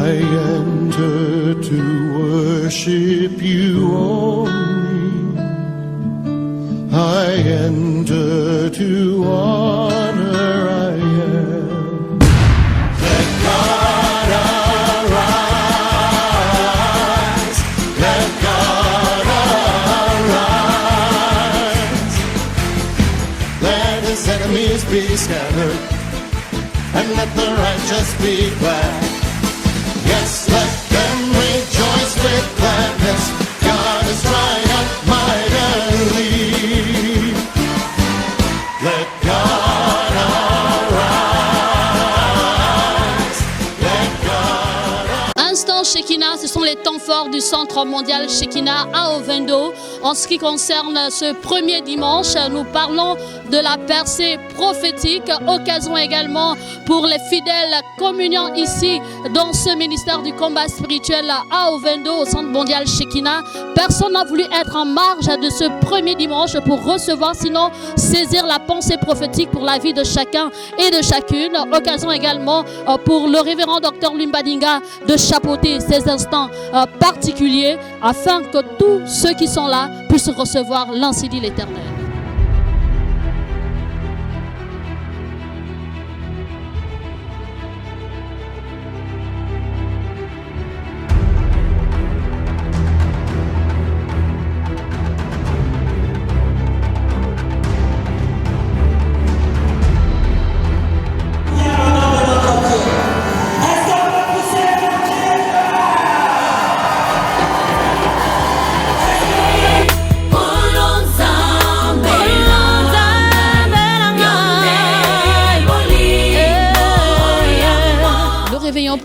I enter to worship you only. I enter to honor I am. Let God arise. Let God arise. Let his enemies be scattered, and let the righteous be glad. Yes, let them rejoice with gladness. God has triumphed mightily. Let God arise. Let God arise. Instant Shekinah, ce sont les temps forts du Centre mondial Shekinah à Ovendo. En ce qui concerne ce premier dimanche, nous parlons de la percée prophétique, occasion également pour les fidèles communiants ici dans ce ministère du combat spirituel à Ovendo au Centre mondial Shekinah. Personne n'a voulu être en marge de ce premier dimanche pour recevoir, sinon saisir la pensée prophétique pour la vie de chacun et de chacune. Occasion également pour le révérend docteur Lumbadinga de chapeauter ces instants particuliers afin que tous ceux qui sont là puissent recevoir l'ainsi dit l'Éternel.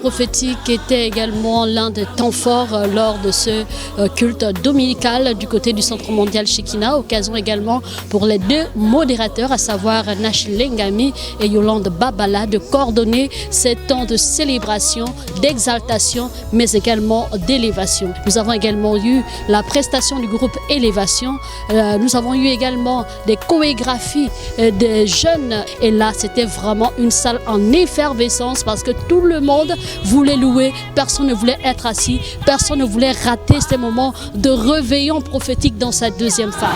Prophétique était également l'un des temps forts lors de ce culte dominical du côté du Centre mondial Shekinah. Occasion également pour les deux modérateurs, à savoir Nash Lengami et Yolande Babala, de coordonner ces temps de célébration, d'exaltation, mais également d'élévation. Nous avons également eu la prestation du groupe Élévation. Nous avons eu également des chorégraphies des jeunes. Et là, c'était vraiment une salle en effervescence parce que tout le monde voulait louer, personne ne voulait être assis, personne ne voulait rater ces moments de réveillon prophétique dans sa deuxième phase.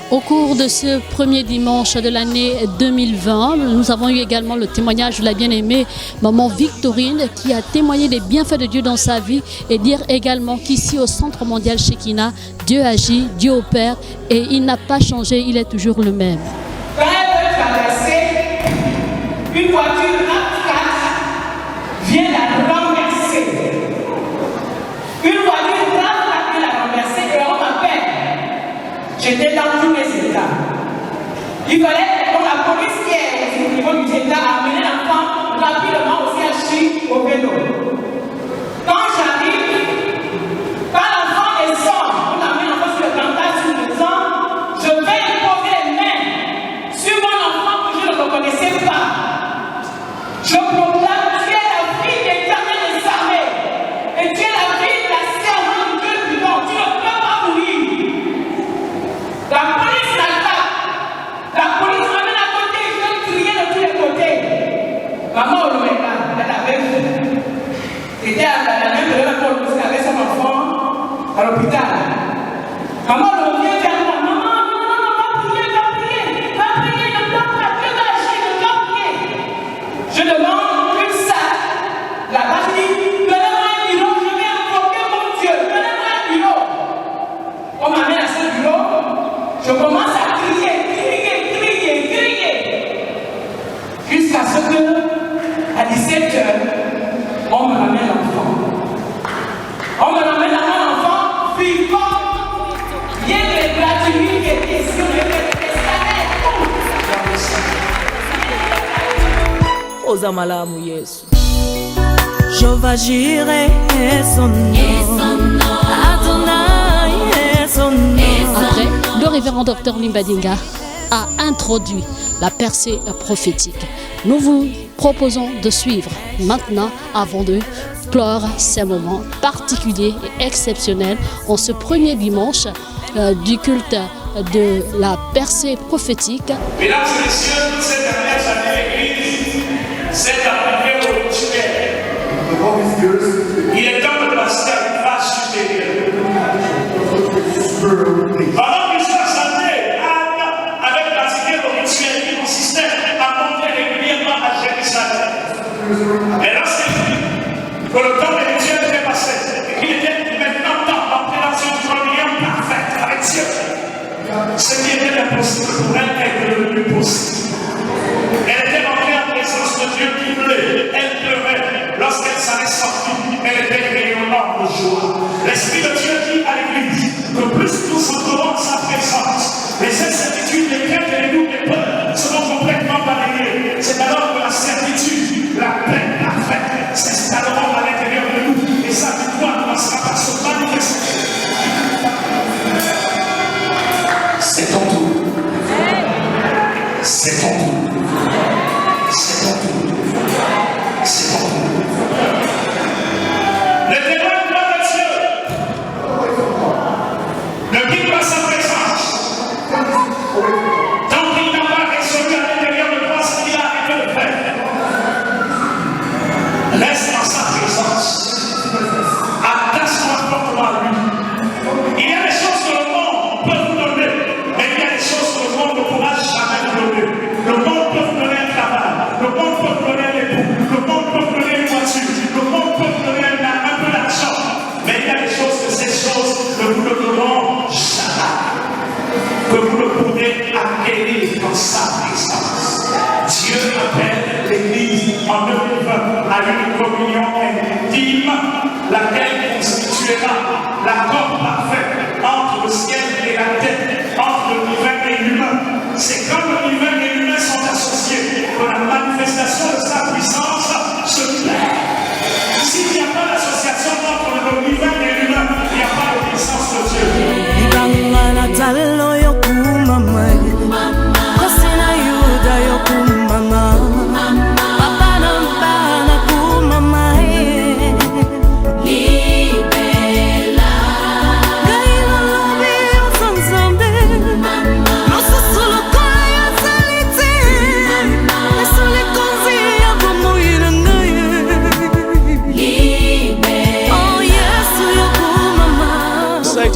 Au cours de ce premier dimanche de l'année 2020, nous avons eu également le témoignage de la bien-aimée maman Victorine qui a témoigné des bienfaits de Dieu dans sa vie et dire également qu'ici au Centre mondial Shekinah, Dieu agit, Dieu opère et il n'a pas changé, il est toujours le même. Quand elle veut traverser, une voiture RAV4 vient la renverser. Une voiture RAV4 vient la renverser et on m'appelle. J'étais dans tous mes états. Il fallait que la police qui est au niveau du état a amené l'enfant rapidement au CHU au vélo. Quand j'arrive, quand l'enfant descend, on amène l'enfant sur le plantage sur le sang, je vais poser les mains sur mon enfant que je ne reconnaissais pas. Je proclame, tu es la fille d'Éternel des armées et tu es la fille de la servante de Dieu vivant. Tu ne peux pas mourir. je commence à crier, jusqu'à ce que, à 17h, on me ramène l'enfant. On me ramène à mon enfant, vivant. Il y a des gratuits qui étaient ici, on avait des escalades. Ozamalamu Yesu. Jehovah Jireh est son nom. Adonai est son nom. Après, le révérend Dr Limbadinga a introduit la percée prophétique. Nous vous proposons de suivre maintenant avant de clore ces moments particuliers et exceptionnels en ce premier dimanche du culte de la percée prophétique. Mesdames et messieurs, toutes ces dernières années, l'Église s'est arrivée au tunnel. Il est temps de passer à une phase supérieure. Pendant plusieurs années, Anne avait pratiqué le rituel qui consistait à monter régulièrement à Jérusalem. Et lorsqu'elle dit que le temps des rituels était passé et qu'il était maintenant temps d'entrer dans une communion parfaite avec Dieu, ce qui était impossible pour elle est devenu possible. Elle était entrée en présence de Dieu qui pleut. Elle pleurait. Lorsqu'elle s'en est sortie, elle était rayonnante de joie. L'Esprit de Dieu dit à l'Église que plus nous entrerons en sa présence, les incertitudes, les craintes, les doutes, les peurs seront complètement balayées. C'est alors que la certitude, la paix parfaite s'installeront à l'intérieur de nous. Et sa victoire commencera par se manifester. C'est ton tour. C'est ton tour. C'est ton tour. C'est ton tour. Ne t'éloigne pas de Dieu. Ne quitte pas sa présence. Tant qu'il n'a pas résolu à l'intérieur de toi ce qu'il a arrêté de faire. Reste dans sa présence. Attache-toi fortement à lui. Il y a des choses que le monde peut vous donner, mais il y a des choses que le monde ne pourra jamais vous donner. Le monde peut vous donner un travail, le monde peut vous donner un époux, le monde peut vous donner une voiture, le monde peut vous donner un peu d'argent, mais il y a des choses que ces choses ne vous donneront jamais, que vous ne pourrez acquérir dans sa présence. Dieu appelle l'Église en 2020 à une communion intime, laquelle constituera l'accord parfait entre le ciel et la terre, entre le divin et l'humain. C'est quand le divin et l'humain sont associés que la manifestation de sa puissance se fait. S'il n'y a pas d'association entre le divin et l'humain, il n'y a pas de puissance de Dieu.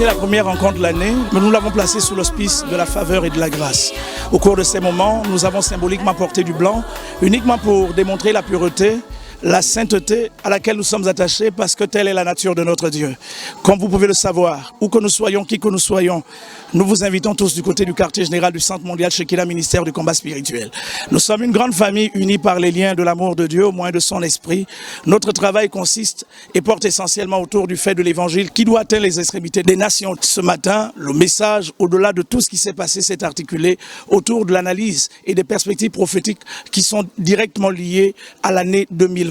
La première rencontre de l'année, mais nous l'avons placée sous l'auspice de la faveur et de la grâce. Au cours de ces moments, nous avons symboliquement porté du blanc, uniquement pour démontrer la pureté, la sainteté à laquelle nous sommes attachés parce que telle est la nature de notre Dieu. Comme vous pouvez le savoir, où que nous soyons, qui que nous soyons, nous vous invitons tous du côté du quartier général du Centre mondial Shekinah, ministère du combat spirituel. Nous sommes une grande famille unie par les liens de l'amour de Dieu au moyen de son esprit. Notre travail consiste et porte essentiellement autour du fait de l'évangile qui doit atteindre les extrémités des nations. Ce matin, le message, au-delà de tout ce qui s'est passé, s'est articulé autour de l'analyse et des perspectives prophétiques qui sont directement liées à l'année 2020.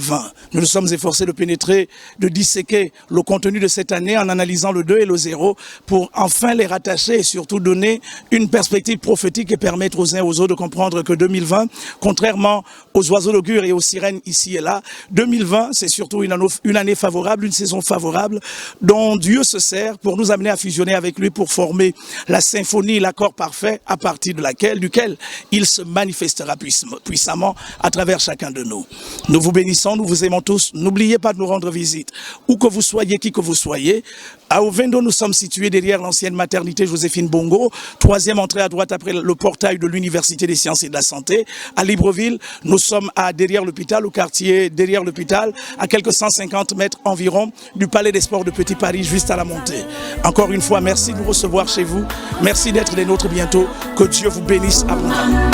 Nous nous sommes efforcés de pénétrer, de disséquer le contenu de cette année en analysant le 2 et le 0 pour enfin les rattacher et surtout donner une perspective prophétique et permettre aux uns et aux autres de comprendre que 2020, contrairement aux oiseaux d'augure et aux sirènes ici et là, 2020 c'est surtout une année favorable, une saison favorable dont Dieu se sert pour nous amener à fusionner avec lui pour former la symphonie, l'accord parfait à partir duquel il se manifestera puissamment à travers chacun de nous. Nous vous bénissons innocents, nous vous aimons tous. N'oubliez pas de nous rendre visite. Où que vous soyez, qui que vous soyez. À Ovendo, nous sommes situés derrière l'ancienne maternité Joséphine Bongo, 3e entrée à droite après le portail de l'Université des sciences et de la santé. À Libreville, nous sommes derrière l'hôpital, au quartier derrière l'hôpital, à quelques 150 mètres environ du Palais des Sports de Petit Paris, juste à la montée. Encore une fois, merci de nous recevoir chez vous. Merci d'être des nôtres bientôt. Que Dieu vous bénisse abondamment.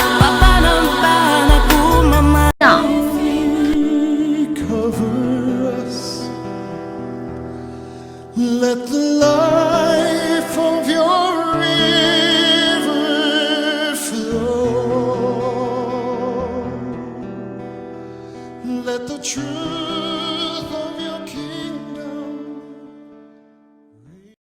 Cover us. Let the light